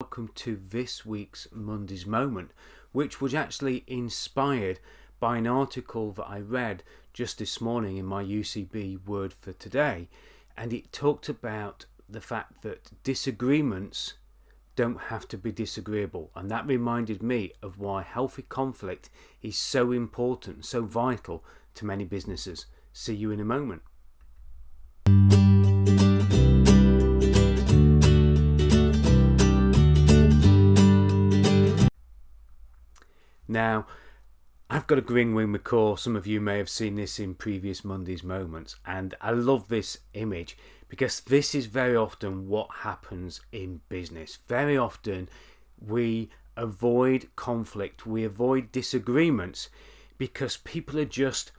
welcome to this week's Monday's Moment, which was actually inspired by an article that I read just this morning in my UCB Word For Today, and it talked about the fact that disagreements don't have to be disagreeable, and that reminded me of why healthy conflict is so important, so vital to many businesses. See you in a moment. Now, I've got a green wing macaw. Some of you may have seen this in previous Monday's Moments, and I love this image because this is very often what happens in business. Very often we avoid conflict, we avoid disagreements because people are just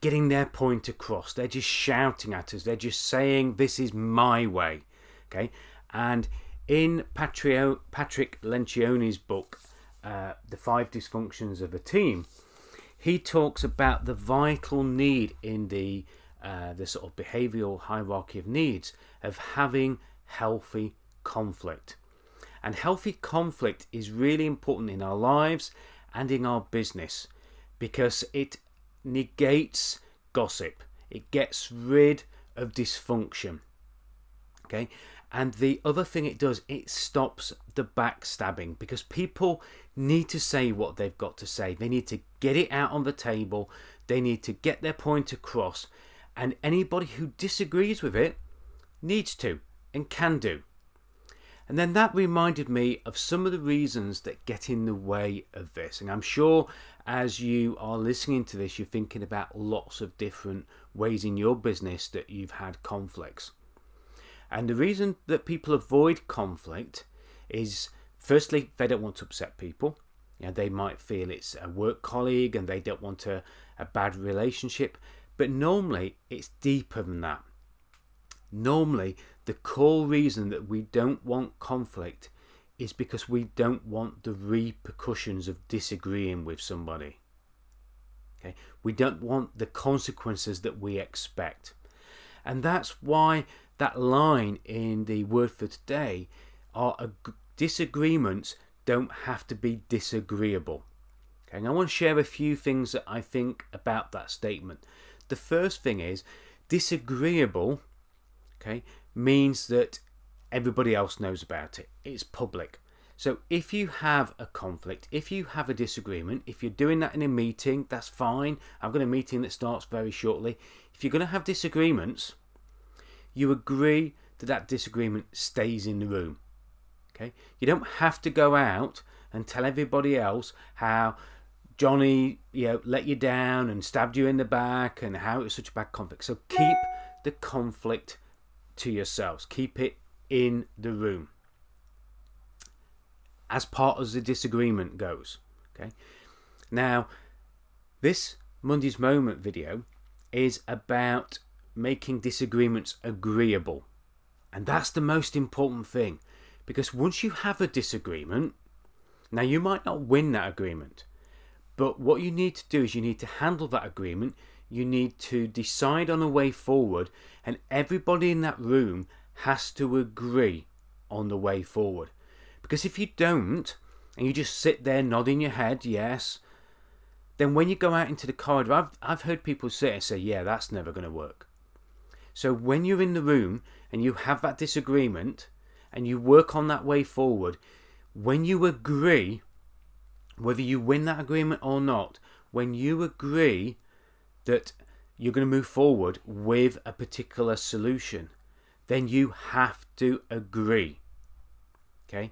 getting their point across. They're just shouting at us. They're just saying, this is my way. Okay, and in Patrick Lencioni's book, The 5 Dysfunctions of a Team, he talks about the vital need in the sort of behavioral hierarchy of needs of having healthy conflict. And healthy conflict is really important in our lives and in our business because it negates gossip. It gets rid of dysfunction. Okay, and the other thing it does, it stops the backstabbing because people need to say what they've got to say. They need to get it out on the table. They need to get their point across. And anybody who disagrees with it needs to and can do. And then that reminded me of some of the reasons that get in the way of this. And I'm sure as you are listening to this, you're thinking about lots of different ways in your business that you've had conflicts. And the reason that people avoid conflict is, firstly, they don't want to upset people. You know, they might feel it's a work colleague and they don't want a bad relationship. But normally, it's deeper than that. Normally, the core reason that we don't want conflict is because we don't want the repercussions of disagreeing with somebody. Okay? We don't want the consequences that we expect. And that's why that line in the Word For Today are disagreements don't have to be disagreeable. Okay, and I want to share a few things that I think about that statement. The first thing is disagreeable, okay, means that everybody else knows about it. It's public. So if you have a conflict, if you have a disagreement, if you're doing that in a meeting, that's fine. I've got a meeting that starts very shortly. If you're going to have disagreements, you agree that that disagreement stays in the room. Okay? You don't have to go out and tell everybody else how Johnny, let you down and stabbed you in the back and how it was such a bad conflict. So keep the conflict to yourselves. Keep it in the room as part as the disagreement goes. Okay? Now, this Monday's Moment video is about making disagreements agreeable, and that's the most important thing, because once you have a disagreement, now you might not win that agreement, but what you need to do is you need to handle that agreement. You need to decide on a way forward, and everybody in that room has to agree on the way forward, because if you don't and you just sit there nodding your head yes, then when you go out into the corridor, I've heard people say, yeah, that's never going to work. So when you're in the room and you have that disagreement and you work on that way forward, when you agree, whether you win that agreement or not, when you agree that you're going to move forward with a particular solution, then you have to agree. Okay?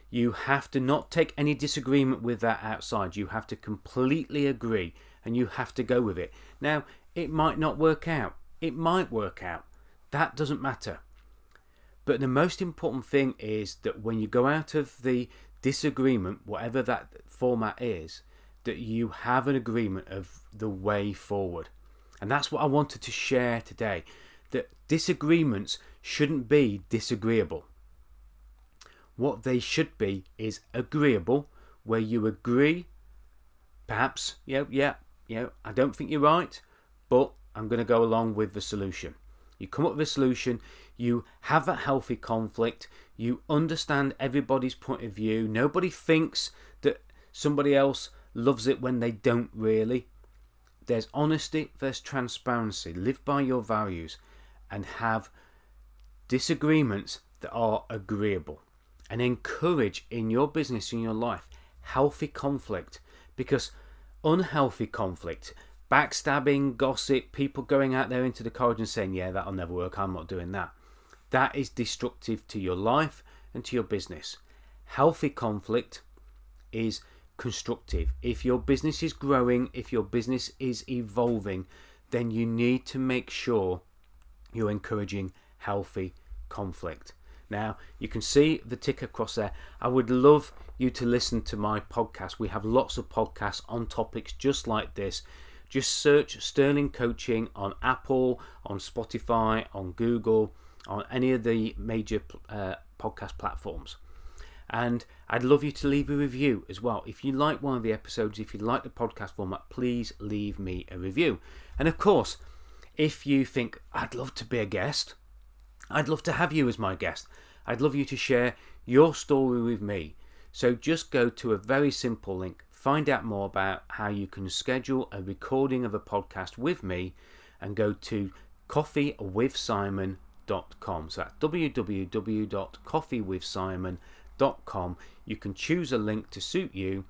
You have to not take any disagreement with that outside. You have to completely agree and you have to go with it. Now, it might not work out. It might work out. That doesn't matter. But the most important thing is that when you go out of the disagreement, whatever that format is, that you have an agreement of the way forward. And that's what I wanted to share today, that disagreements shouldn't be disagreeable. What they should be is agreeable, where you agree, perhaps, I don't think you're right, but I'm going to go along with the solution. You come up with a solution, you have that healthy conflict, you understand everybody's point of view. Nobody thinks that somebody else loves it when they don't really. There's honesty, there's transparency. Live by your values and have disagreements that are agreeable. And encourage in your business, in your life, healthy conflict. Because unhealthy conflict, backstabbing, gossip, people going out there into the corridor and saying, yeah, that'll never work, I'm not doing that. That is destructive to your life and to your business. Healthy conflict is constructive. If your business is growing, if your business is evolving, then you need to make sure you're encouraging healthy conflict. Now, you can see the tick across there. I would love you to listen to my podcast. We have lots of podcasts on topics just like this. Just search Sterling Coaching on Apple, on Spotify, on Google, on any of the major podcast platforms. And I'd love you to leave a review as well. If you like one of the episodes, if you like the podcast format, please leave me a review. And of course, if you think, I'd love to be a guest, I'd love to have you as my guest. I'd love you to share your story with me. So just go to a very simple link, find out more about how you can schedule a recording of a podcast with me, and go to coffeewithsimon.com. So that's www.coffeewithsimon.com. You can choose a link to suit you,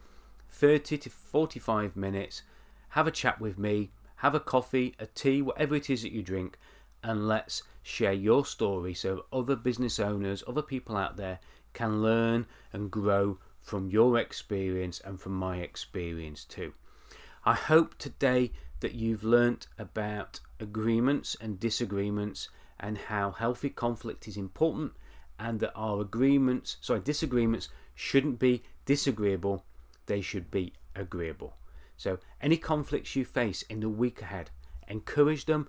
30 to 45 minutes, have a chat with me, have a coffee, a tea, whatever it is that you drink, and let's share your story so other business owners, other people out there can learn and grow from your experience and from my experience too. I hope today that you've learnt about agreements and disagreements and how healthy conflict is important, and that our disagreements shouldn't be disagreeable, they should be agreeable. So any conflicts you face in the week ahead, encourage them,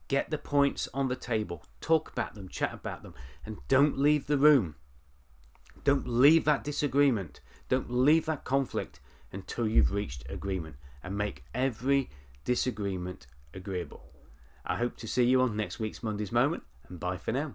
get the points on the table, talk about them, chat about them, and don't leave the room. Don't leave that disagreement, don't leave that conflict until you've reached agreement, and make every disagreement agreeable. I hope to see you on next week's Monday's Moment, and bye for now.